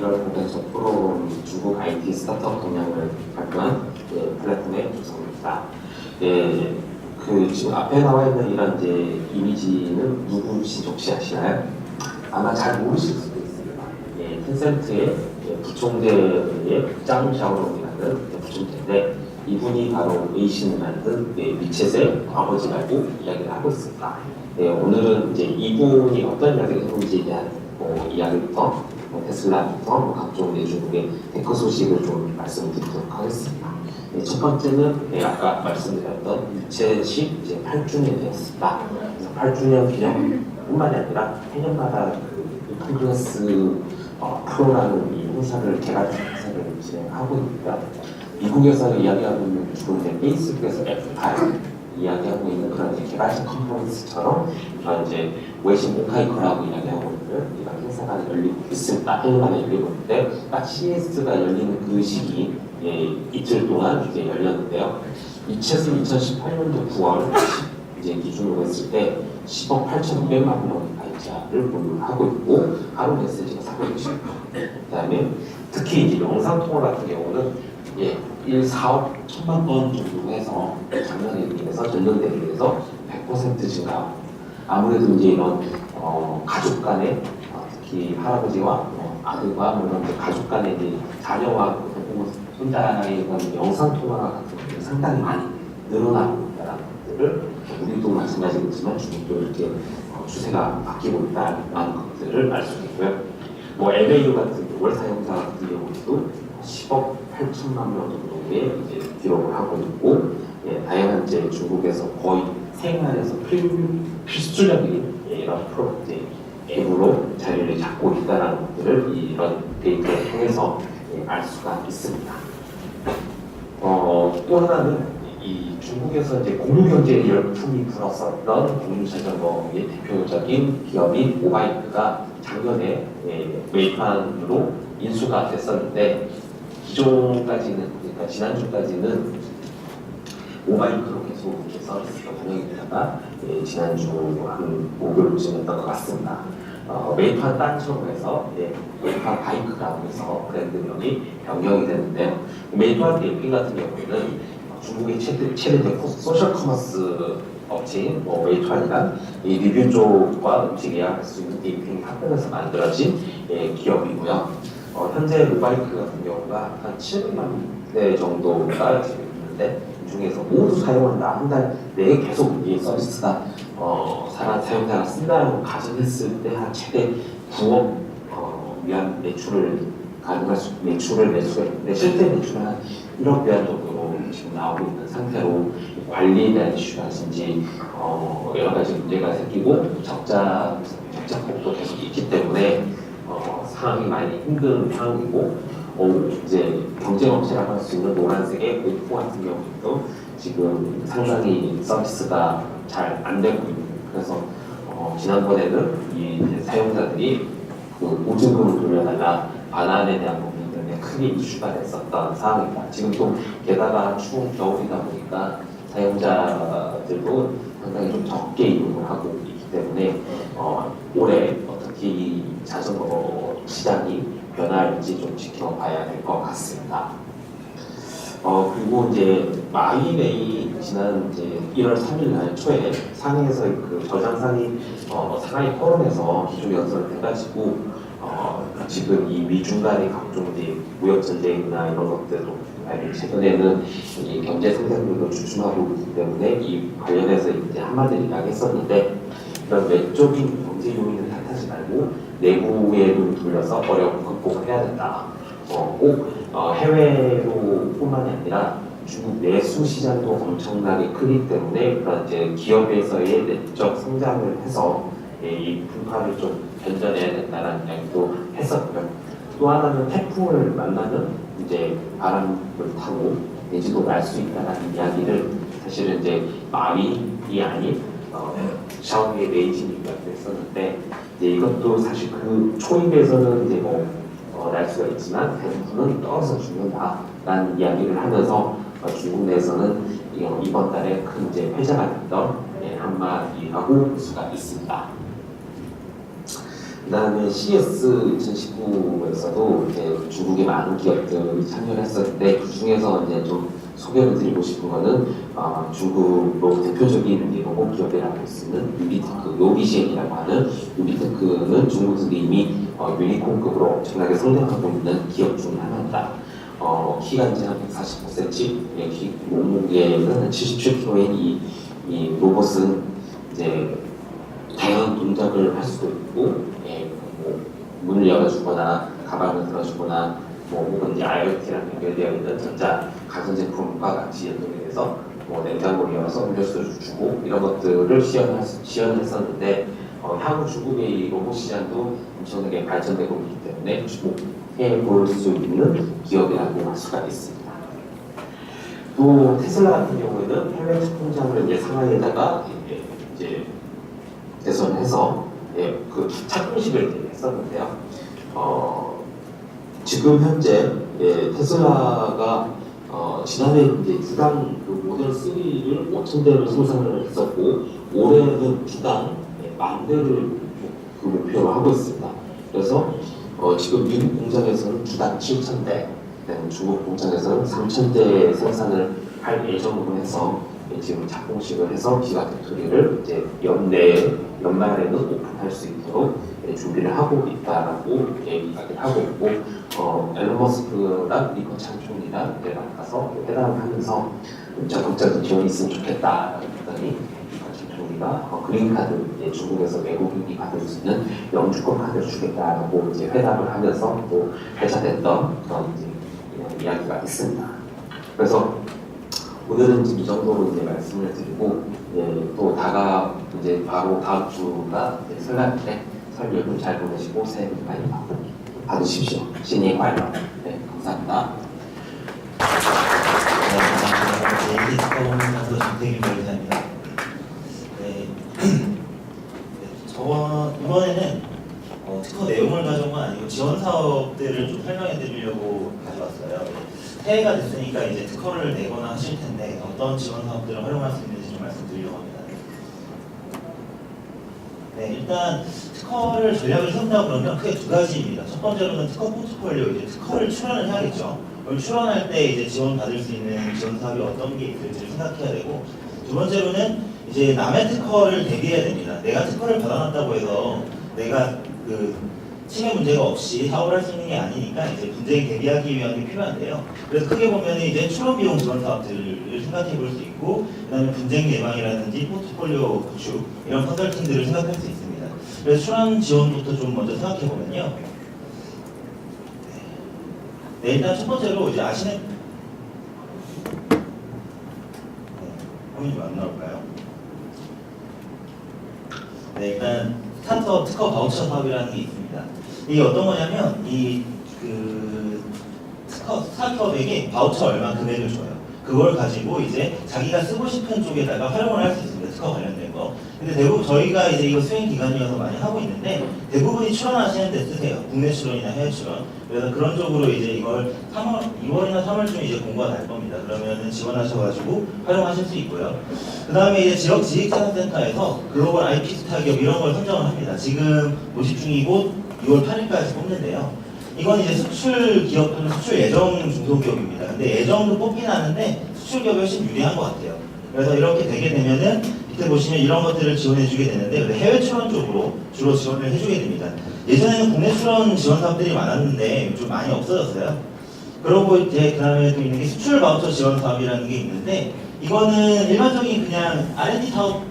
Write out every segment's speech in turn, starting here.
1월 본격적으로 중국 IT 스타트업 동향을 발표한 플랫폼의 구성입니다. 지금 앞에 나와 있는 이런 이미지는 누구신지 혹시 아시나요? 아마 잘 모르실 수도 있습니다. 텐센트의 부총재의 짱 샤오롱이라는 부총재인데 이분이 바로 웨이신을 만든 미챗의 아버지라고 이야기를 하고 있습니다. 오늘은 이제 이분이 어떤 이야기를 했는지에 대한 이야기부터 테슬라부터 각종 중국의 테크 소식을 좀 말씀드리도록 하겠습니다. 첫 번째는 아까 말씀드렸던 미챗이 이제 8주년이 되었습니다. 그래서 8주년 기념뿐만이 아니라 해년마다 콘그레스 프로라는 이 행사를 개발 행사를 진행하고 있고요. 미국에서 이야기하고 있는 주로 이제 페이스북에서 F8 이야기하고 있는 그런 개발자 컨퍼런스처럼 이제 웨이신 오카이커라고 이야기하고 있는 이런 행사가 열리고 있습니다. 해외마다 열리고 있는데 딱 CES가 열리는 그 시기 이틀 동안 이제 열렸는데요. 이 챗은 2018년도 9월 이제 기준으로 했을 때 10억 8,200만 명의 가입자를 보유하고 있고 하루 메시지가 460만. 그다음에 특히 이제 영상 통화 같은 경우는 4억 1,000만 번 정도 해서 작년에 비해서 전년 대비해서 100% 증가. 아무래도 이제 이런 가족 간의 특히 할아버지와 아들과 이런 가족 간의 이제 자녀와 손자의 영상 통화 같은 것들이 상당히 많이 늘어나고 있다는 것들을 우리도 마찬가지겠지만 중국도 이렇게 추세가 바뀌고 있다는 것들을 알 수 있고요. LAU 같은 월 사용자 같은 경우도 10억 8천만 명 정도의 이제 기록을 하고 있고, 다양한 이제 중국에서 거의 생활에서 필수적인 이런 프로젝트 앱으로 자리를 잡고 있다는 것들을 이런 데이터를 통해서 알 수가 있습니다. 또 하나는 이 중국에서 이제 공유경제 열풍이 불었었던 공유자전거의 대표적인 기업인 모바이크가 작년에 메이판으로 인수가 됐었는데 기존까지는 그러니까 지난주까지는 모바이크로 계속 이렇게 서비스가 운영이 되다가 지난주 한 목요일쯤이었던 것 같습니다. 메이판 딴처럼 해서 메이판 바이크라고 해서 브랜드명이 변경이 됐는데요. 메이판 릴핑 같은 경우에는 중국의 최대 소셜 커머스 업체인 메이판이란 이 리뷰 쪽과 음식 예약할 수 있는 릴핑 합병해서 만들어진 기업이고요. 현재 모바이크 같은 경우가 한 700만 대 정도가 지금 있는데 이 중에서 모두 사용한다, 한 달 내에 계속 이 서비스가 사용자가 쓴다고 가정했을 때 한 최대 9억 위안 매출을 가능할 수 매출을 낼 수가 있는데 실제 매출은 한 1억 위안 정도로 지금 나오고 있는 상태로 관리에 대한 이슈라든지 여러 가지 문제가 생기고 적자폭도 계속 있기 때문에 상황이 많이 힘든 상황이고 이제 경쟁업체라고 할 수 있는 노란색의 오프 같은 경우도 지금 상당히 서비스가 잘 안 되고 있는. 그래서 지난번에는 이 사용자들이 그 보증금을 돌려달라 반환에 대한 부분 때문에 크게 이슈가 됐었던 상황입니다. 지금 또 게다가 추운 겨울이다 보니까 사용자들도 상당히 좀 적게 이용을 하고 있기 때문에 올해 어떻게 이 자전거 시장이 변화할지 좀 지켜봐야 될 것 같습니다. 그리고 이제 마이웨이 지난 이제 1월 3일 날 초에 상해에서 그 저장상이 상하이 포럼에서 기조 연설을 해가지고 지금 이 미중 간의 각종 이제 무역 전쟁이나 이런 것들도 최근에는 이 경제 성장률도 주춤하고 있기 때문에 이 관련해서 이제 한마디를 이야기했었는데 이런 외적인 경제 요인을 탓하지 말고 내부에 눈을 돌려서 어려움을 극복해야 된다. 꼭 해외로 뿐만이 아니라 중국 내수 시장도 엄청나게 크기 때문에 그런 이제 기업에서의 내적 성장을 해서 이 분파를 좀 견뎌내야 된다는 이야기도 했었고요. 또 하나는 태풍을 만나면 이제 바람을 타고 내지도 날 수 있다는 이야기를 사실은 이제 마윈이 아닌 샤오미의 베이징 이야기도 했었는데 이제 이것도 사실 그 초입에서는 이제 날 수가 있지만 대부분은 떨어져 죽는다라는 이야기를 하면서 중국 내에서는 이번 달에 큰 이제 회자가 됐던 한마디라고 볼 수가 있습니다. 그다음에 CS 2019에서도 이렇게 중국의 많은 기업들이 참여를 했었는데 그 중에서 이제 좀 소개를 드리고 싶은 거는 중국으로 대표적인 로봇 기업이라고 할 수 있는 유비테크, 요비젠이라고 하는 유비테크는 중국에서도 이미 유니콘급으로 엄청나게 성장하고 있는 기업 중에 하나입니다. 키가 이제 한 145cm, 몸무게는 한 77kg인 이 로봇은 이제 다양한 동작을 할 수도 있고, 뭐 문을 열어주거나 가방을 들어주거나, 혹은 이제 IoT랑 연결되어 있는 전자 가전제품과 같이 연동이 돼서 냉장고를 열어서 음료수를 주고 이런 것들을 시연했었는데 향후 중국의 이 로봇 시장도 엄청나게 발전되고 있기 때문에 주목해 볼 수 있는 기업이라고 할 수가 있습니다. 또 테슬라 같은 경우에는 해외 총장을 이제 상하이에다가 이제 개선해서 그 착공식을 했었는데요. 지금 현재 테슬라가 지난해 이제 주당 그 모델 3를 5,000대를 생산을 했었고 올해는 주당 10,000대를 그 목표로 하고 있습니다. 그래서 지금 미국 공장에서는 주당 7,000대, 중국 공장에서는 3,000대 생산을 할 예정으로 해서 지금 착공식을 해서 기가 팩토리를 이제 연말에는 오픈할 수 있도록 준비를 하고 있다라고 얘기를 하고 있고, 앨런 머스크랑 리커 창 총리랑 만나서 회담을 하면서 적극적인 지원이 있으면 좋겠다라고 했더니 리커 창 총리가 그린카드, 중국에서 외국인이 받을 수 있는 영주권 카드를 주겠다라고 이제 회담을 하면서 또 회자됐던 그런 이제 이야기가 있습니다. 그래서 오늘은 이 정도로 이제 말씀을 드리고, 또 이제 바로 다음 주가 설날인데 설 연휴 잘 보내시고 새해 복 많이 받으십시오. 신년快乐. 네, 감사합니다. 네, 특허원에서 정태균 변호사입니다. 네, 이번에는 특허 내용을 가져온 건 아니고 지원 사업들을 좀 설명해 드리려고 가져왔어요. 새해가 됐으니까 이제 특허를 내거나 하실 텐데 어떤 지원 사업들을 활용할 수 있는지 좀 말씀드리려고 합니다. 네, 일단 특허를 전략을 세운다고 그러면 크게 두 가지입니다. 첫 번째로는 특허 포트폴리오, 이제 특허를 출원을 해야겠죠. 그럼 출원할 때 이제 지원 받을 수 있는 지원 사업이 어떤 게 있을지 생각해야 되고, 두 번째로는 이제 남의 특허를 대비해야 됩니다. 내가 특허를 받아놨다고 해서 내가 그 침해 문제가 없이 사업을 할 수 있는 게 아니니까 이제 분쟁에 대비하기 위한 게 필요한데요. 그래서 크게 보면 이제 출원 비용 지원 사업들을 생각해 볼 수 있고, 그다음에 분쟁 예방이라든지 포트폴리오 구축 이런 컨설팅들을 생각할 수 있습니다. 그래서 출원 지원부터 좀 먼저 생각해 보면요. 네, 일단 첫 번째로 이제 아시는 화면이 안 나올까요? 네, 일단 스타트업 특허 바우처 사업이라는 게 있습니다. 이게 어떤 거냐면 스타트업에게 바우처 얼마 금액을 줘요. 그걸 가지고 이제 자기가 쓰고 싶은 쪽에다가 활용을 할 수 있습니다. 특허 관련된 거. 근데 대부분 저희가 이제 이거 수행 기간이어서 많이 하고 있는데 대부분이 출원하시는 데 쓰세요. 국내 출원이나 해외 출원. 그래서 그런 쪽으로 이제 이걸 2월이나 3월쯤 이제 공고가 날 겁니다. 그러면은 지원하셔가지고 활용하실 수 있고요. 그 다음에 이제 지역 지식자산센터에서 글로벌 IP 스타 기업 이런 걸 선정을 합니다. 지금 모집 중이고 6월 8일까지 뽑는데요. 이건 이제 수출 기업 또는 수출 예정 중소기업입니다. 근데 예정도 뽑긴 하는데 수출 기업이 훨씬 유리한 것 같아요. 그래서 이렇게 되게 되면은 밑에 보시면 이런 것들을 지원해주게 되는데 해외 출원 쪽으로 주로 지원을 해주게 됩니다. 예전에는 국내 출원 지원 사업들이 많았는데 좀 많이 없어졌어요. 그러고 이제 그다음에 또 있는 게 수출 바우처 지원 사업이라는 게 있는데 이거는 일반적인 그냥 R&D 사업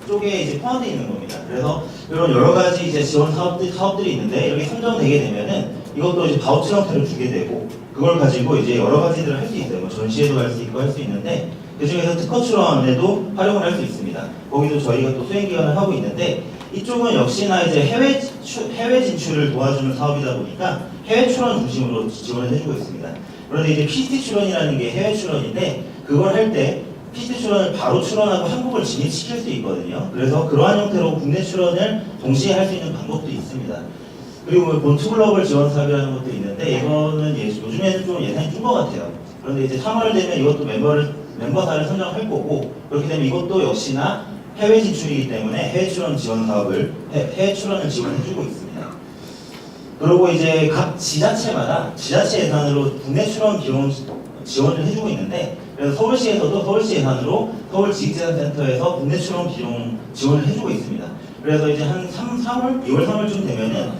쪽에 이제 포함되어 있는 겁니다. 그래서 이런 여러 가지 이제 지원 사업들이 있는데 이렇게 선정되게 되면은 이것도 이제 바우처 형태로 주게 되고 그걸 가지고 이제 여러 가지들을 할 수 있어요. 뭐 전시회도 할 수 있고 할 수 있는데 그 중에서 특허 출원에도 활용을 할 수 있습니다. 거기도 저희가 또 수행 기간을 하고 있는데 이쪽은 역시나 이제 해외 진출을 도와주는 사업이다 보니까 해외 출원 중심으로 지원을 해주고 있습니다. 그런데 이제 PCT 출원이라는 게 해외 출원인데 그걸 할 때 PCT 출원을 바로 출원하고 한국을 진입시킬 수 있거든요. 그래서 그러한 형태로 국내 출원을 동시에 할 수 있는 방법도 있습니다. 그리고 본투글로벌 지원 사업이라는 것도 있는데 이거는 요즘에는 좀 예산이 준 것 같아요. 그런데 이제 3월 되면 이것도 멤버사를 선정할 거고 그렇게 되면 이것도 역시나 해외 진출이기 때문에 해외 출원 지원 사업을 해외 출원을 지원해주고 있습니다. 그리고 이제 각 지자체마다 지자체 예산으로 국내 출원 비용 지원을 해주고 있는데, 그래서 서울시에서도 서울시 예산으로 서울지식재산센터에서 국내 출원 비용 지원을 해주고 있습니다. 그래서 이제 한 2월, 3월쯤 되면은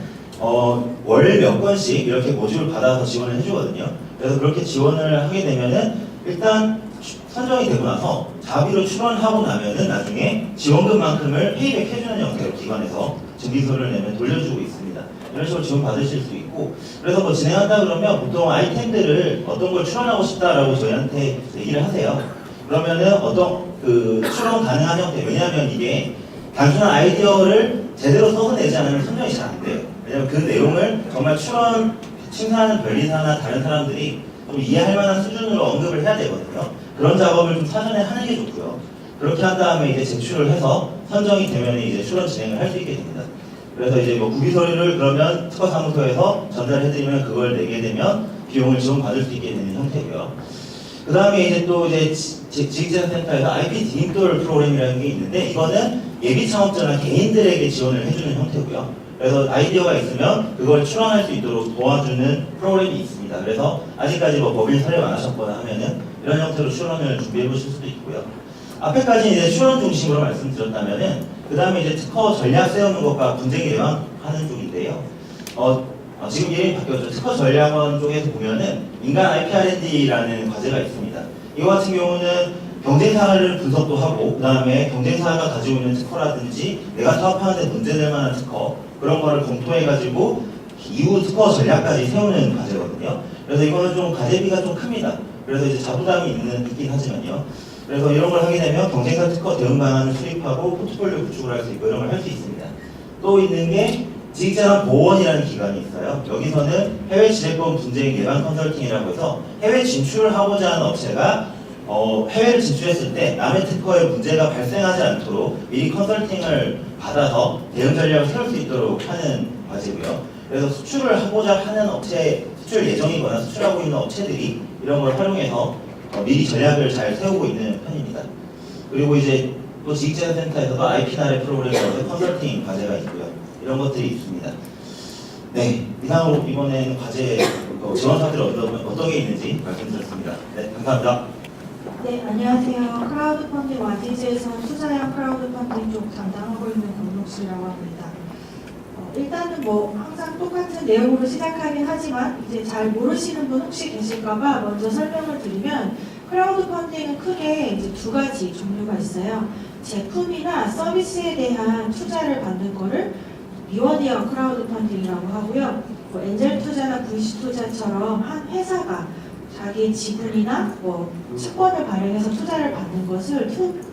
월 몇 건씩 이렇게 모집을 받아서 지원을 해주거든요. 그래서 그렇게 지원을 하게 되면은 일단 선정이 되고 나서 자비로 출원하고 나면은 나중에 지원금만큼을 페이백 해주는 형태로 기관에서 증빙서를 내면 돌려주고 있습니다. 이런 식으로 지원 받으실 수 있고, 그래서 뭐 진행한다 그러면 보통 아이템들을 어떤 걸 출원하고 싶다라고 저희한테 얘기를 하세요. 그러면은 어떤 그 출원 가능한 형태, 왜냐하면 이게 단순한 아이디어를 제대로 써서 내지 않으면 선정이 잘 안 돼요. 왜냐면 그 내용을 정말 출원 심사하는 변리사나 다른 사람들이 좀 이해할 만한 수준으로 언급을 해야 되거든요. 그런 작업을 좀 사전에 하는 게 좋고요. 그렇게 한 다음에 이제 제출을 해서 선정이 되면 이제 출원 진행을 할 수 있게 됩니다. 그래서 이제 뭐 구비 서류를 그러면 특허사무소에서 전달해드리면 그걸 내게 되면 비용을 지원받을 수 있게 되는 형태고요. 그 다음에 이제 또 이제 지식재산센터에서 IP 디딤돌 프로그램이라는 게 있는데, 이거는 예비 창업자나 개인들에게 지원을 해주는 형태고요. 그래서 아이디어가 있으면 그걸 출원할 수 있도록 도와주는 프로그램이 있습니다. 그래서 아직까지 뭐 법인 사례가 안 하셨거나 하면은 이런 형태로 출원을 준비해 보실 수도 있고요. 앞에까지 이제 출원 중심으로 말씀드렸다면은, 그 다음에 이제 특허 전략 세우는 것과 분쟁이 대응하는 쪽인데요. 지금 이름이 바뀌었죠. 특허 전략원 쪽에서 보면은 인간 IP R&D라는 과제가 있습니다. 이거 같은 경우는 경쟁사를 분석도 하고, 그 다음에 경쟁사가 가지고 있는 특허라든지 내가 사업하는 데 문제될 만한 특허, 그런 거를 검토해가지고 이후 특허 전략까지 세우는 과제거든요. 그래서 이거는 좀 과제비가 좀 큽니다. 그래서 이제 자부담이 있긴 하지만요. 그래서 이런 걸 하게 되면 경쟁사 특허 대응 방안을 수립하고 포트폴리오 구축을 할 수 있고 이런 걸 할 수 있습니다. 또 있는 게 지식재산 보원이라는 기관이 있어요. 여기서는 해외 지배권 분쟁 예방 컨설팅이라고 해서 해외 진출을 하고자 하는 업체가 해외를 진출했을 때 남의 특허에 문제가 발생하지 않도록 미리 컨설팅을 받아서 대응 전략을 세울 수 있도록 하는 과제고요. 그래서 수출을 하고자 하는 업체, 수출 예정이거나 수출하고 있는 업체들이 이런 걸 활용해서 미리 전략을 잘 세우고 있는 편입니다. 그리고 이제 또 지식재산센터에서도 IP 나래 프로그램에서 컨설팅 과제가 있고요. 이런 것들이 있습니다. 네, 이상으로 이번에는 과제 지원 사항들이 어떤 게 있는지 말씀드렸습니다. 네, 감사합니다. 네, 안녕하세요. 크라우드 펀딩 와디즈에서 투자형 크라우드 펀딩 쪽 담당하고 있는 권록씨라고 합니다. 일단은 뭐 항상 똑같은 내용으로 시작하긴 하지만 이제 잘 모르시는 분 혹시 계실까봐 먼저 설명을 드리면, 크라우드 펀딩은 크게 이제 두 가지 종류가 있어요. 제품이나 서비스에 대한 투자를 받는 거를 리워디형 크라우드 펀딩이라고 하고요. 뭐 엔젤 투자나 VC 투자처럼 한 회사가 자기 지분이나 뭐 채권을 발행해서 투자를 받는 것을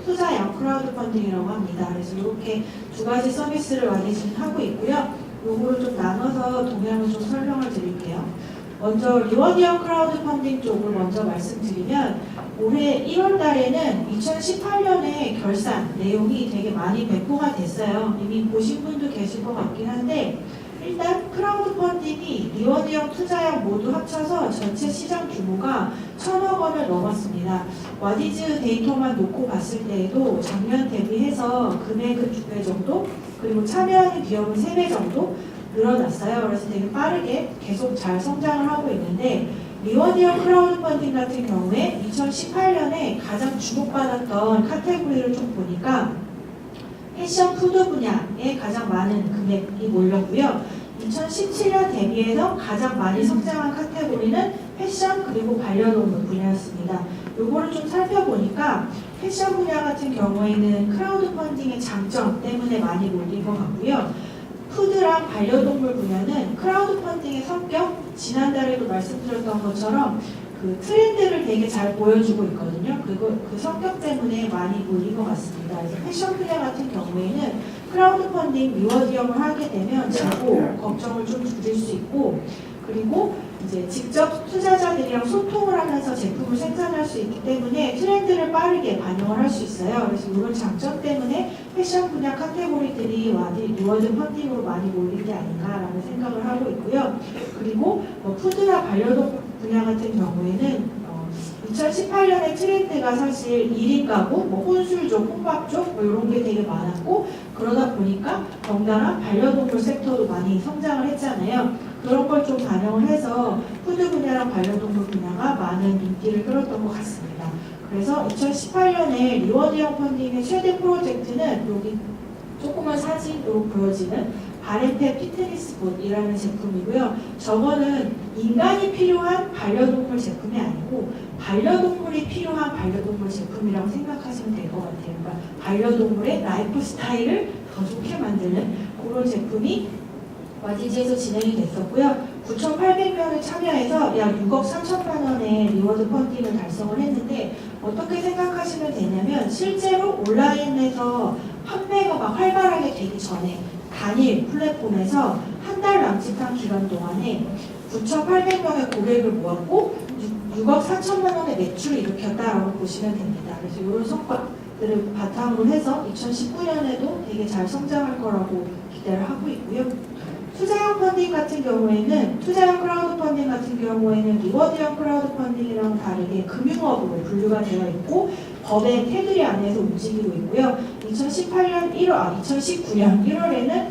투자형 크라우드 펀딩이라고 합니다. 그래서 이렇게 두 가지 서비스를 와디즈는 하고 있고요. 요거를 좀 나눠서 동향을 좀 설명을 드릴게요. 먼저 리워디형 크라우드 펀딩 쪽을 먼저 말씀드리면, 올해 1월 달에는 2018년에 결산 내용이 되게 많이 배포가 됐어요. 이미 보신 분도 계실 것 같긴 한데, 일단 크라우드 펀딩이 리워드형, 투자형 모두 합쳐서 전체 시장 규모가 1,000억 원을 넘었습니다. 와디즈 데이터만 놓고 봤을 때에도 작년 대비해서 금액은 2배 정도, 그리고 참여하는 기업은 3배 정도 늘어났어요. 그래서 되게 빠르게 계속 잘 성장을 하고 있는데, 리워디형 크라우드 펀딩 같은 경우에 2018년에 가장 주목받았던 카테고리를 좀 보니까 패션 푸드 분야에 가장 많은 금액이 몰렸고요. 2017년 대비해서 가장 많이 성장한 카테고리는 패션 그리고 반려동물 분야였습니다. 요거를 좀 살펴보니까 패션 분야 같은 경우에는 크라우드 펀딩의 장점 때문에 많이 몰린 것 같고요. 푸드랑 반려동물 분야는 크라우드 펀딩의 성격, 지난달에도 말씀드렸던 것처럼 그 트렌드를 되게 잘 보여주고 있거든요. 그 성격 때문에 많이 몰린 것 같습니다. 그래서 패션 분야 같은 경우에는 크라우드 펀딩 리워드형을 하게 되면 재고 걱정을 좀 줄일 수 있고, 그리고 이제 직접 투자자들이랑 소통을 하면서 제품을 생산할 수 있기 때문에 트렌드를 빠르게 반영을 할 수 있어요. 그래서 이런 장점 때문에 패션 분야 카테고리들이 리워드 펀딩으로 많이 몰린 게 아닌가라는 생각을 하고 있고요. 그리고 뭐 푸드나 반려동물 분야 같은 경우에는 2018년의 트렌드가 사실 1인 가구, 뭐 혼술족, 혼밥족 뭐 이런 게 되게 많았고, 그러다 보니까 덩달아 반려동물 섹터도 많이 성장을 했잖아요. 그런 걸 좀 반영을 해서 푸드 분야랑 반려동물 분야가 많은 인기를 끌었던 것 같습니다. 그래서 2018년에 리워드형 펀딩의 최대 프로젝트는 여기 조그만 사진으로 보여지는 바렌테 피트니스봇이라는 제품이고요. 저거는 인간이 필요한 반려동물 제품이 아니고 반려동물이 필요한 반려동물 제품이라고 생각하시면 될 것 같아요. 그러니까 반려동물의 라이프 스타일을 더 좋게 만드는 그런 제품이 와디즈에서 진행이 됐었고요. 9,800명이 참여해서 약 6억 3천만 원의 리워드 펀딩을 달성을 했는데 어떻게 생각하시면 되냐면 실제로 온라인에서 판매가 막 활발하게 되기 전에 단일 플랫폼에서 한 달 남짓한 기간 동안에 9,800명의 고객을 모았고 6억 4천만 원의 매출을 일으켰다라고 보시면 됩니다. 그래서 이런 성과들을 바탕으로 해서 2019년에도 되게 잘 성장할 거라고 기대를 하고 있고요. 투자형 펀딩 같은 경우에는 투자형 크라우드 펀딩 같은 경우에는 리워드형 크라우드 펀딩이랑 다르게 금융업으로 분류가 되어 있고 법의 테두리 안에서 움직이고 있고요. 2019년 1월에는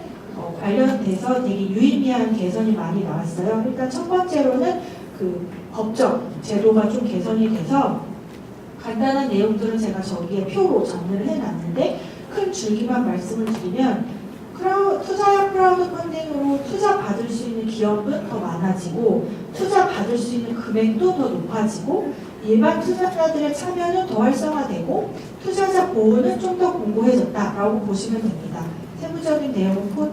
관련돼서 되게 유의미한 개선이 많이 나왔어요. 일단 첫 번째로는 그 법적 제도가 좀 개선이 돼서 간단한 내용들은 제가 저기에 표로 정리를 해놨는데 큰 줄기만 말씀을 드리면 투자형 크라우드 펀딩으로 투자 받을 수 있는 기업은 더 많아지고 투자 받을 수 있는 금액도 더 높아지고 일반 투자자들의 참여는 더 활성화되고 투자자 보호는 좀 더 공고해졌다라고 보시면 됩니다. 세부적인 내용은 표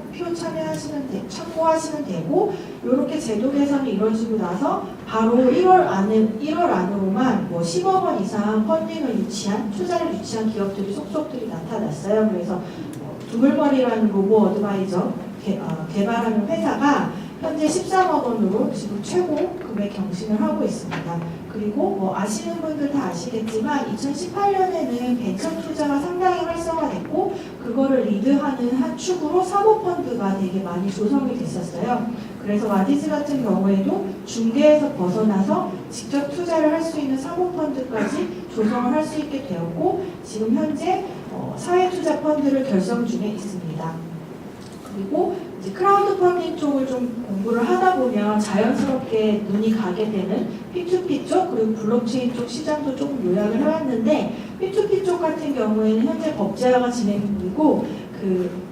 참고하시면 되고 이렇게 제도 개선이 이루어지고 나서 바로 1월 안으로만 뭐 10억 원 이상 펀딩을 투자를 유치한 기업들이 속속들이 나타났어요. 그래서 두물머리라는 로보 어드바이저 개발하는 회사가 현재 13억 원으로 지금 최고 금액 경신을 하고 있습니다. 그리고 뭐 아시는 분들 다 아시겠지만 2018년에는 벤처 투자가 상당히 활성화됐고 그거를 리드하는 한 축으로 사모펀드가 되게 많이 조성이 됐었어요. 그래서 와디즈 같은 경우에도 중개에서 벗어나서 직접 투자를 할 수 있는 사모펀드까지 조성을 할 수 있게 되었고 지금 현재 사회투자 펀드를 결성 중에 있습니다. 그리고 이제 크라우드 펀딩 쪽을 좀 공부를 하다 보면 자연스럽게 눈이 가게 되는 P2P 쪽 그리고 블록체인 쪽 시장도 조금 요약을 해왔는데 P2P 쪽 같은 경우에는 현재 법제화가 진행 중이고 그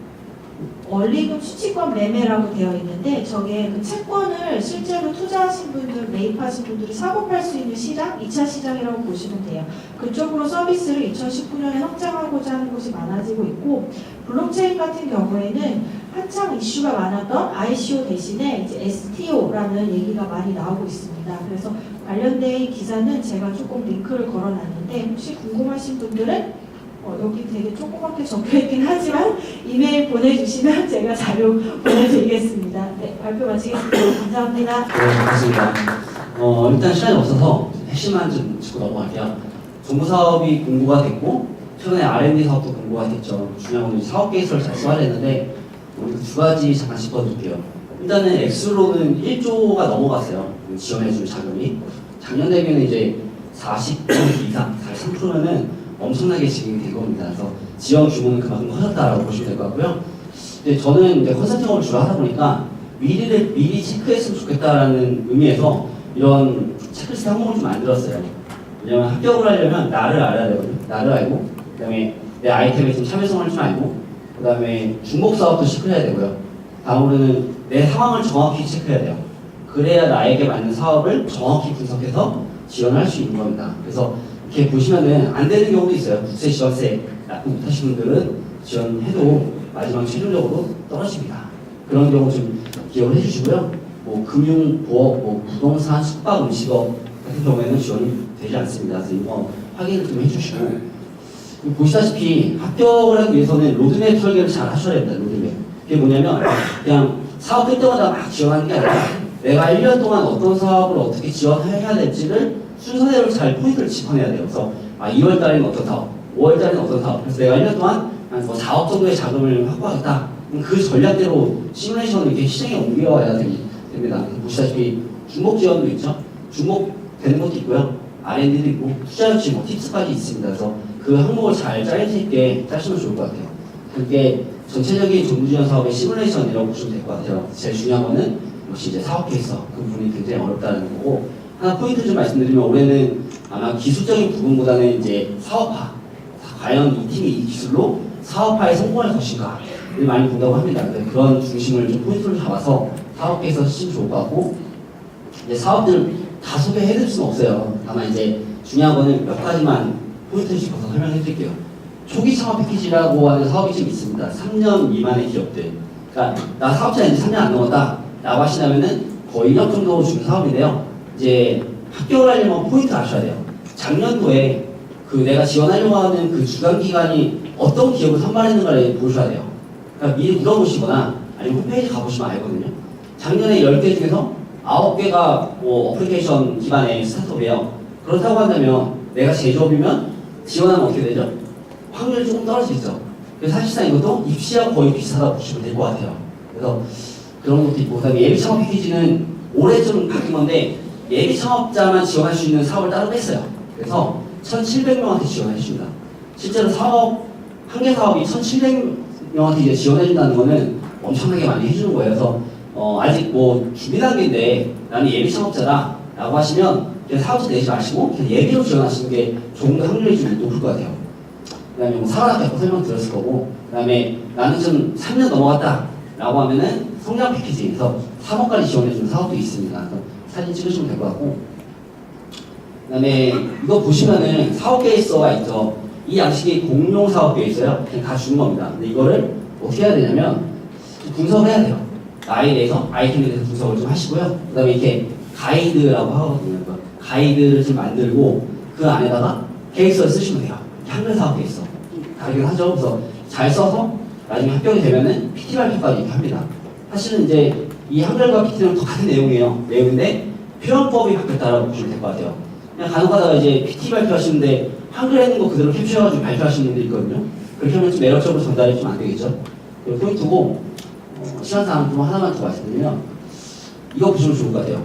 원리금 수취권 매매라고 되어 있는데 저게 그 채권을 실제로 투자하신 분들, 매입하신 분들이 사고 팔 수 있는 시장, 2차 시장이라고 보시면 돼요. 그쪽으로 서비스를 2019년에 확장하고자 하는 곳이 많아지고 있고 블록체인 같은 경우에는 한창 이슈가 많았던 ICO 대신에 이제 STO라는 얘기가 많이 나오고 있습니다. 그래서 관련된 기사는 제가 조금 링크를 걸어놨는데 혹시 궁금하신 분들은 여기 되게 조그맣게 적혀있긴 하지만 이메일 보내주시면 제가 자료 보내드리겠습니다. 네, 발표 마치겠습니다. 감사합니다. 네, 반갑습니다. 일단 시간이 없어서 핵심만 좀 짚고 넘어갈게요. 정부 사업이 공고가 됐고 최근에 R&D 사업도 공고가 됐죠. 중요한 건 사업 계획서를 잘 써야 되는데 우리 두 가지 잠깐 짚어줄게요. 일단은 액수로는 1조가 넘어갔어요. 지원해줄 자금이. 작년 대비는 이제 40% 이상, 43%면은 엄청나게 진행이 된 겁니다. 그래서 지원 규모는 그만큼 커졌다라고 보시면 될 것 같고요. 근데 저는 이제 컨설팅을 주로 하다 보니까 미리 체크했으면 좋겠다라는 의미에서 이런 체크리스트 항목을 좀 만들었어요. 왜냐면 합격을 하려면 나를 알아야 되거든요. 나를 알고, 그다음에 내 아이템에 좀 참여성을 좀 알고, 그다음에 중복 사업도 체크해야 되고요. 다음으로는 내 상황을 정확히 체크해야 돼요. 그래야 나에게 맞는 사업을 정확히 분석해서 지원할 수 있는 겁니다. 그래서 이렇게 보시면은 안 되는 경우도 있어요. 국세 지원세 납부 못하시는 분들은 지원해도 마지막 최종적으로 떨어집니다. 그런 경우 좀 기억을 해주시고요. 뭐 금융, 보험, 뭐 부동산, 숙박, 음식업 같은 경우에는 지원이 되지 않습니다. 그래서 이거 확인을 좀 해주시고 보시다시피 합격을 하기 위해서는 로드맵 설계를 잘 하셔야 됩니다. 로드맵. 그게 뭐냐면 그냥 사업 될 때마다 막 지원하는 게 아니라 내가 1년 동안 어떤 사업을 어떻게 지원해야 될지를 순서대로 잘 포인트를 짚어내야 돼요. 그래서 2월 달에는 어떤 사업, 5월 달에는 어떤 사업. 그래서 내가 1년 동안 한 4억 정도의 자금을 확보하겠다. 그 전략대로 시뮬레이션을 이렇게 시장에 옮겨와야 됩니다. 보시다시피 중복 지원도 있죠. 중복되는 것도 있고요. R&D도 있고 투자 역시 뭐 팁스까지 있습니다. 그래서 그 항목을 잘 짜여져 있게 짜시면 좋을 것 같아요. 그게 전체적인 정부 지원 사업의 시뮬레이션이라고 보시면 될 것 같아요. 제일 중요한 거는 역시 이제 사업 케이스 그 부분이 굉장히 어렵다는 거고 하나 포인트 좀 말씀드리면 올해는 아마 기술적인 부분보다는 이제 사업화 과연 이 팀이 이 기술로 사업화에 성공할 것인가를 많이 본다고 합니다. 그런 중심을 좀 포인트를 잡아서 사업 케이스가 훨씬 좋을 것 같고 이제 사업들을 다 소개해드릴 수는 없어요. 다만 이제 중요한 거는 몇 가지만 포인트를 짚어서 설명해 드릴게요. 초기 창업 패키지라고 하는 사업이 좀 있습니다. 3년 미만의 기업들. 그러니까 나 사업자 이제 3년 안 넘었다 라고 하시다면은 거의 1년 정도 주는 사업인데요. 이제 합격을 하려면 포인트 아셔야 돼요. 작년도에 그 내가 지원하려고 하는 그 주간 기관이 어떤 기업을 선발했는가를 보셔야 돼요. 그러니까 미리 물어보시거나 아니면 홈페이지 가보시면 알거든요. 작년에 10개 중에서 9개가 뭐 어플리케이션 기반의 스타트업이에요. 그렇다고 한다면 내가 제조업이면 지원하면 어떻게 되죠? 확률이 조금 떨어지겠죠. 그래서 사실상 이것도 입시와 거의 비슷하다고 보시면 될 것 같아요. 그래서 그런 것도 있고, 그다음에 예비 창업 패키지는 올해 좀 바뀐 건데 예비 창업자만 지원할 수 있는 사업을 따로 뺐어요. 그래서 1,700명한테 지원해 줍니다. 실제로 사업 한개 사업이 1,700명한테 이제 지원해 준다는 거는 엄청나게 많이 해주는 거예요. 그래서 아직 뭐 준비 단계인데 나는 예비 창업자다라고 하시면 그냥 사업자 내지 마시고 그냥 예비로 지원하시는 게 조금 더 확률이 좀 높을 것 같아요. 그다음에 뭐 사과학교 설명드렸을 거고, 그다음에 나는 좀 3년 넘어갔다라고 하면은 성장 패키지에서 3억까지 지원해주는 사업도 있습니다. 그래서 사진 찍으시면 될 것 같고, 그다음에 이거 보시면은 사업 계획서가 있죠. 이 양식이 공용 사업 계획서요. 그냥 다 주는 겁니다. 근데 이거를 어떻게 해야 되냐면 분석을 해야 돼요. 나에 대해서 아이템에 대해서 분석을 좀 하시고요. 그다음에 이렇게 가이드라고 하거든요. 가이드를 좀 만들고 그 안에다가 계획서를 쓰시면 돼요. 한글 사업 계획서 다르긴 하죠. 그래서 잘 써서 나중에 합격이 되면은 PT 발표까지 이렇게 합니다. 사실은 이제 이 한글과 PT는 똑같은 내용인데 표현법이 바뀌었다라고 보시면 될 것 같아요. 그냥 간혹가다가 이제 PT 발표하시는데 한글에 있는 거 그대로 캡처해가지고 발표하시는 분들 있거든요. 그렇게 하면 좀 매력적으로 전달이 좀 안 되겠죠. 그리고 포인트고, 시간상 좀 하나만 더 말씀드리면 이거 보시면 좋을 것 같아요.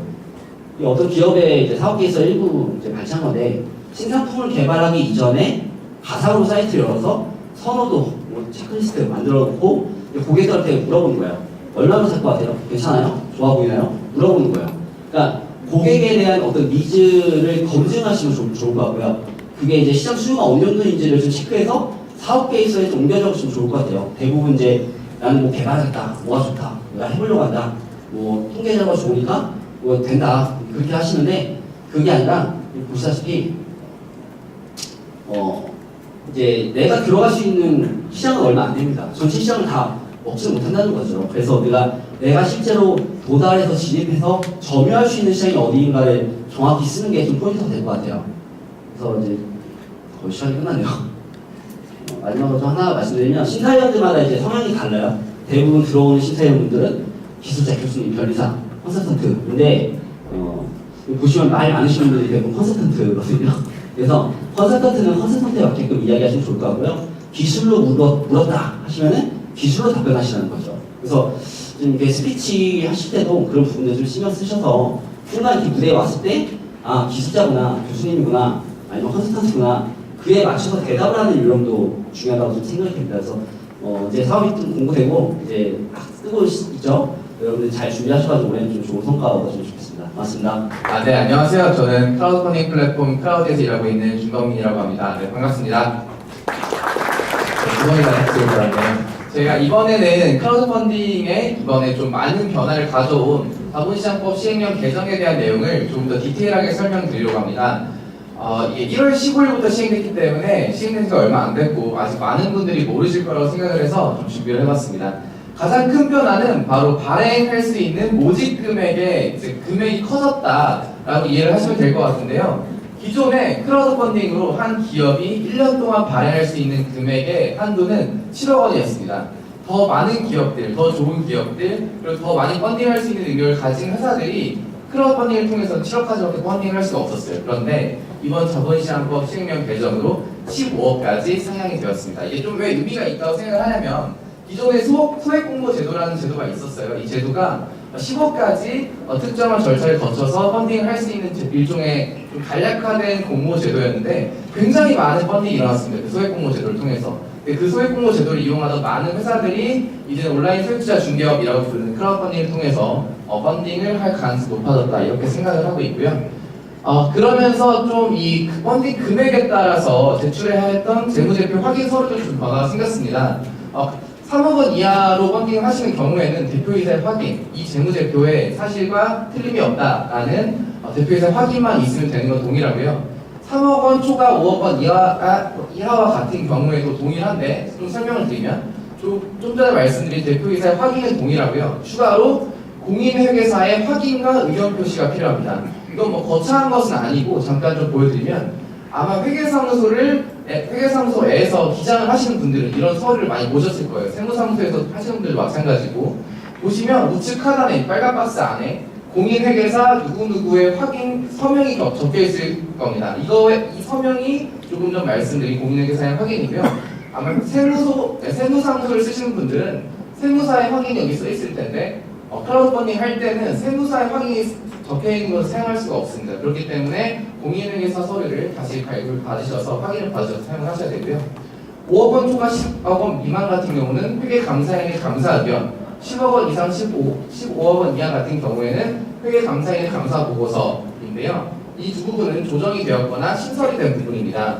이 어떤 기업의 이제 사업 계획서 일부 이제 발췌한 건데, 신상품을 개발하기 이전에 가상으로 사이트를 열어서 선호도, 뭐 체크리스트 만들어 놓고 고객들한테 물어보는 거예요. 얼마나 살 것 같아요? 괜찮아요? 좋아 보이나요? 물어보는 거예요. 그러니까 고객에 대한 어떤 니즈를 검증하시면 좋을 것 같고요. 그게 이제 시장 수요가 어느 정도인지를 좀 체크해서 사업 계획서에 좀 옮겨 적으시면 좋을 것 같아요. 대부분 이제 나는 뭐 개발하겠다, 뭐가 좋다, 내가 해보려고 한다, 뭐 통계자가 좋으니까 뭐 된다, 그렇게 하시는데 그게 아니라 보시다시피 이제 내가 들어갈 수 있는 시장은 얼마 안 됩니다. 전체 시장을 다 먹지는 못한다는 거죠. 그래서 내가 실제로 도달해서 진입해서 점유할 수 있는 시장이 어디인가를 정확히 쓰는 게 좀 포인트가 될 것 같아요. 그래서 이제 거의 시간이 끝났네요. 마지막으로 좀 하나 말씀드리면 심사위원들마다 이제 성향이 달라요. 대부분 들어오는 심사위원분들은 기술자, 교수님, 변리사, 컨설턴트인데 보시면 말 많으시는 분들이 대부분 컨설턴트거든요. 그래서 컨설턴트는 컨설턴트에 맞게끔 이야기하시면 좋을 것 같고요. 기술로 물었다 하시면은 기술로 답변하시라는 거죠. 그래서 좀 이렇게 스피치 하실 때도 그런 부분들 좀 신경 쓰셔서 순간 이렇게 무대에 왔을 때 아, 기술자구나, 교수님이구나, 아니면 컨설턴트구나, 그에 맞춰서 대답을 하는 요령도 중요하다고 좀 생각이 됩니다. 그래서 이제 사업이 좀 공부되고 이제 막 뜨고 있죠. 여러분들 잘 준비하셔가지고 올해는 좀 좋은 성과 얻으시면 좋겠습니다. 고맙습니다. 네, 안녕하세요. 저는 크라우드 펀딩 플랫폼 크라우드에서 일하고 있는 준범민이라고 합니다. 네, 반갑습니다. 주머니가 들어오더라고요. 제가 이번에는 크라우드 펀딩에 이번에 좀 많은 변화를 가져온 자본시장법 시행령 개정에 대한 내용을 좀 더 디테일하게 설명드리려고 합니다. 이게 1월 15일부터 시행됐기 때문에 시행된 지가 얼마 안 됐고 아직 많은 분들이 모르실 거라고 생각을 해서 좀 준비를 해봤습니다. 가장 큰 변화는 바로 발행할 수 있는 모집 금액의 이제 금액이 커졌다라고 이해를 하시면 될 것 같은데요. 기존에 크라우드 펀딩으로 한 기업이 1년 동안 발행할 수 있는 금액의 한도는 7억 원이었습니다. 더 많은 기업들, 더 좋은 기업들, 그리고 더 많이 펀딩할 수 있는 능력을 가진 회사들이 크라우드 펀딩을 통해서 7억까지밖에 펀딩을 할 수가 없었어요. 그런데 이번 자본시장법 시행령 개정으로 15억까지 상향이 되었습니다. 이게 좀 왜 의미가 있다고 생각을 하냐면 기존에 소액공모 제도라는 제도가 있었어요. 이 제도가 10억까지 특정한 절차를 거쳐서 펀딩을 할 수 있는 일종의 좀 간략화된 공모 제도였는데 굉장히 많은 펀딩이 일어났습니다. 그 소액공모 제도를 통해서. 그 소액 공모 제도를 이용하던 많은 회사들이 이제 온라인 소액투자 중개업이라고 부르는 크라우드 펀딩을 통해서 펀딩을 할 가능성이 높아졌다 이렇게 생각을 하고 있고요. 그러면서 좀 이 펀딩 금액에 따라서 제출해야 했던 재무제표 확인 서류도 좀 변화가 생겼습니다. 3억 원 이하로 펀딩을 하시는 경우에는 대표이사의 확인, 이 재무제표에 사실과 틀림이 없다라는 대표이사 확인만 있으면 되는 건 동일하고요. 3억 원 초과 5억 원 이하와 같은 경우에도 동일한데 좀 설명을 드리면 좀 전에 말씀드린 대표이사의 확인은 동일하고요. 추가로 공인회계사의 확인과 의견 표시가 필요합니다. 이건 뭐 거창한 것은 아니고 잠깐 좀 보여드리면 아마 회계사무소에서 기장을 하시는 분들은 이런 서류를 많이 보셨을 거예요. 세무사무소에서 하시는 분들도 마찬가지고 보시면 우측 하단에 빨간 박스 안에 공인회계사 누구누구의 확인 서명이 적혀 있을 겁니다. 이 서명이 조금 전 말씀드린 공인회계사의 확인이고요. 아마 세무사무소를 쓰시는 분들은 세무사의 확인이 여기 써 있을 텐데 크라우드 펀딩 할 때는 세무사의 확인이 적혀 있는 것을 사용할 수가 없습니다. 그렇기 때문에 공인회계사 서류를 다시 발급을 받으셔서 확인을 받으셔서 사용을 하셔야 되고요. 5억 원 초과 10억 원 미만 같은 경우는 회계감사인의 감사 의견, 10억 원 이상 15억 원 이하 같은 경우에는 회계감사인의 감사 보고서인데요. 이 두 부분은 조정이 되었거나 신설이 된 부분입니다.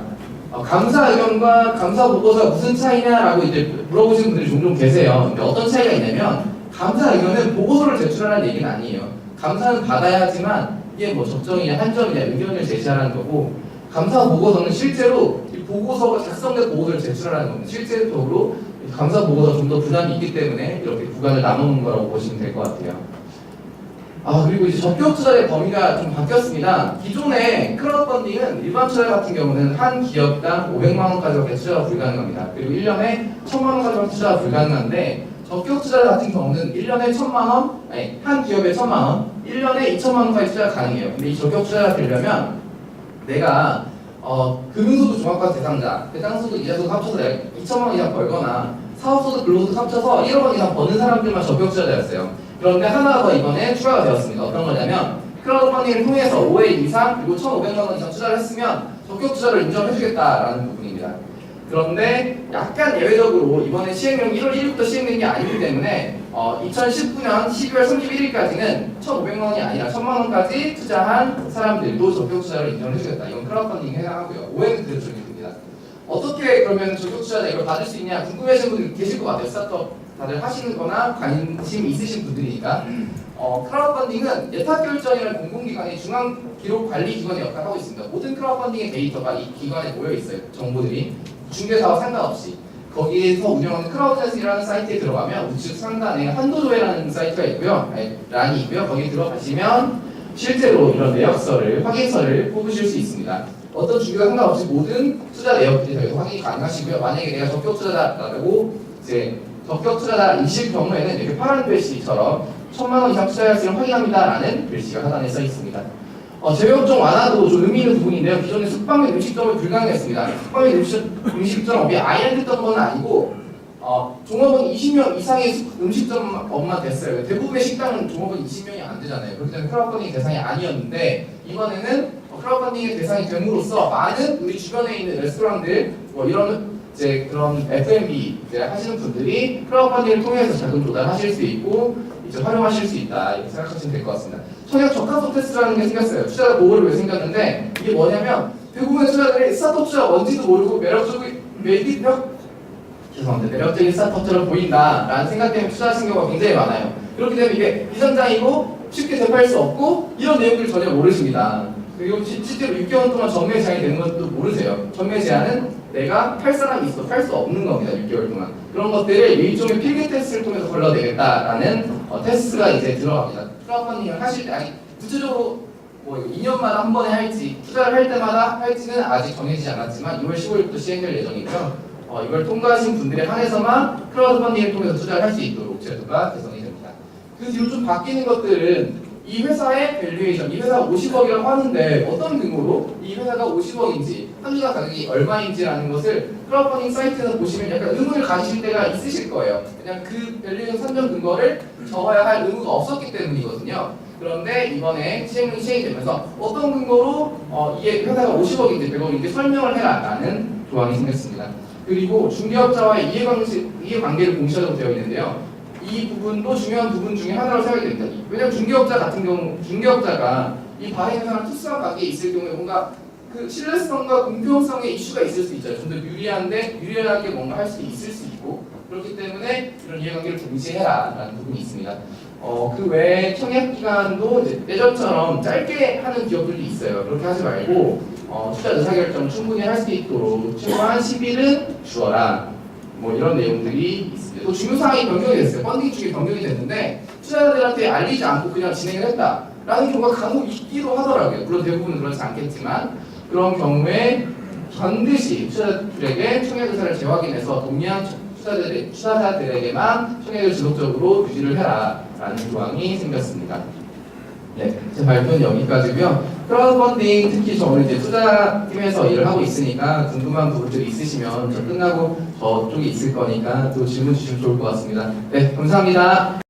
감사 의견과 감사 보고서가 무슨 차이냐라고 이제 물어보시는 분들이 종종 계세요. 근데 어떤 차이가 있냐면 감사 의견은 보고서를 제출하라는 얘기는 아니에요. 감사는 받아야 하지만 이게 뭐 적정이냐 한점이냐 의견을 제시하라는 거고 감사 보고서는 실제로 이 보고서가 작성된 보고서를 제출하라는 겁니다. 실제적으로 감사 보고서 좀 더 부담이 있기 때문에 이렇게 구간을 나누는 거라고 보시면 될 것 같아요. 그리고 이제 적격 투자의 범위가 좀 바뀌었습니다. 기존에 크라우드 펀딩은 일반 투자 같은 경우는 한 기업당 500만 원까지밖에 투자가 불가능합니다. 그리고 1년에 1000만 원까지밖에 투자가 불가능한데 적격 투자 같은 경우는 1년에 1000만 원, 한 기업에 1000만 원, 1년에 2000만 원까지 투자가 가능해요. 근데 이 적격 투자가 되려면 내가 금융소득 종합과세 대상자, 배당소득 이자소득 합쳐서 내가 2천만 원 이상 벌거나 사업소득 근로소득 합쳐서 1억 원 이상 버는 사람들만 적격 투자자였어요. 그런데 하나가 더 이번에 추가가 되었습니다. 어떤 거냐면 크라우드 펀딩을 통해서 5회 이상 그리고 1,500만 원 이상 투자를 했으면 적격 투자를 인정해주겠다라는 부분입니다. 그런데 약간 예외적으로 이번에 시행령이 1월 1일부터 시행된 게 아니기 때문에 2019년 12월 31일까지는 1,500만 원이 아니라 1,000만 원까지 투자한 사람들도 적격 투자를 인정해주겠다. 이건 크라우드 펀딩에 해당하고요. 5회는 그대로 적용됩니다. 어떻게 그러면 적격 투자자 이걸 받을 수 있냐 궁금해하시는 분들 계실 것 같아요. 스타트업 다들 하시는 거나 관심 있으신 분들이니까. 크라우드 펀딩은 예탁결정이라는 공공기관의 중앙기록관리기관의 역할을 하고 있습니다. 모든 크라우드 펀딩의 데이터가 이 기관에 모여 있어요. 정보들이. 중개사와 상관없이. 거기에서 운영하는 크라우드넷이라는 사이트에 들어가면 우측 상단에 한도조회라는 사이트가 있고요. 란이 있고요. 거기에 들어가시면 실제로 이런 내역서를, 확인서를 뽑으실 수 있습니다. 어떤 중개사 상관없이 모든 투자 내역들이 저기서 확인이 가능하시고요. 만약에 내가 적격 투자자라고 이제 적격 투자자이실 경우에는 이렇게 파란 글씨처럼 1,000만 원 이상 투자했으면 확인합니다라는 글씨가 하단에 써 있습니다. 재배업종 완화도 좀 의미 있는 부분인데요. 기존에 숙박및 음식점을 불가능했습니다. 숙박및 음식점업이 아예 안 됐던 건 아니고 종업원 20명 이상의 음식점업만 됐어요. 대부분의 식당은 종업원 20명이 안 되잖아요. 그렇기 때문에 크라우드 펀딩 대상이 아니었는데 이번에는 크라우드 펀딩의 대상이 됨으로써 많은 우리 주변에 있는 레스토랑들 이런 이제 그런 F&B 하시는 분들이 크라우드 펀딩을 통해서 자금 조달하실 수 있고 이제 활용하실 수 있다 이렇게 생각하시면 될 것 같습니다. 청약 적합성 테스트라는 게 생겼어요. 투자 보호를 왜 생겼는데 이게 뭐냐면 대부분의 투자들이 스타트업 투자가 뭔지도 모르고 매력적인 스타트업처럼 보인다라는 생각 때문에 투자하신 경우가 굉장히 많아요. 그렇기 때문에 이게 비상장이고 쉽게 대파할 수 없고 이런 내용들을 전혀 모르십니다. 그리고 실제로 6개월 동안 전매 제한이 되는 것도 모르세요. 전매 제한은 내가 팔 사람이 있어 팔 수 없는 겁니다. 6개월 동안. 그런 것들을 일종의 필기 테스트를 통해서 걸러내겠다라는 테스트가 이제 들어갑니다. 크라우드 펀딩을 하실 때 구체적으로 2년마다 한 번에 할지 투자를 할 때마다 할지는 아직 정해지지 않았지만 2월 15일부터 시행될 예정이고요. 이걸 통과하신 분들에 한해서만 크라우드 펀딩을 통해서 투자를 할 수 있도록 제도가 개선이 됩니다. 그 뒤로 좀 바뀌는 것들은 이 회사의 밸류에이션, 이 회사가 50억이라고 하는데 어떤 근거로 이 회사가 50억인지 한 주당 가격이 얼마인지라는 것을 크라우드 펀딩 사이트에서 보시면 약간 의문을 가지실 때가 있으실 거예요. 그냥 그 밸류에이션 산정 근거를 적어야 할 의무가 없었기 때문이거든요. 그런데 이번에 시행령이 시행되면서 어떤 근거로 이게 회사가 50억인지 100억인지 설명을 해라라는 조항이 생겼습니다. 그리고 중개업자와의 이해관계를 공시하도록 되어 있는데요. 이 부분도 중요한 부분 중에 하나로 생각이 됩니다. 왜냐하면 중개업자 같은 경우, 중개업자가 이 바이행사랑 특수한 관계에 있을 경우에 뭔가 그 신뢰성과 공평성의 이슈가 있을 수 있잖아요. 좀 더 유리하게 뭔가 할 수 있을 수 있고, 그렇기 때문에 이런 이해관계를 동시해라라는 부분이 있습니다. 그 외에 청약 기간도 이제 예전처럼 짧게 하는 기업들도 있어요. 그렇게 하지 말고 투자 의사결정 충분히 할 수 있도록 최소한 10일은 주어라. 뭐 이런 내용들이 있습니다. 또 중요사항이 변경이 됐어요. 펀딩 중에 변경이 됐는데 투자자들한테 알리지 않고 그냥 진행을 했다라는 경우가 간혹 있기도 하더라고요. 물론 대부분은 그렇지 않겠지만 그런 경우에 반드시 투자자들에게 청약 의사를 재확인해서 동의한 투자자들에게만 청약을 지속적으로 유지를 해라라는 조항이 생겼습니다. 네, 제 발표는 여기까지고요. 크라우드 펀딩 특히 저는 이제 투자팀에서 일을 하고 있으니까 궁금한 부분들이 있으시면 저 끝나고 저쪽에 있을 거니까 또 질문 주시면 좋을 것 같습니다. 네, 감사합니다.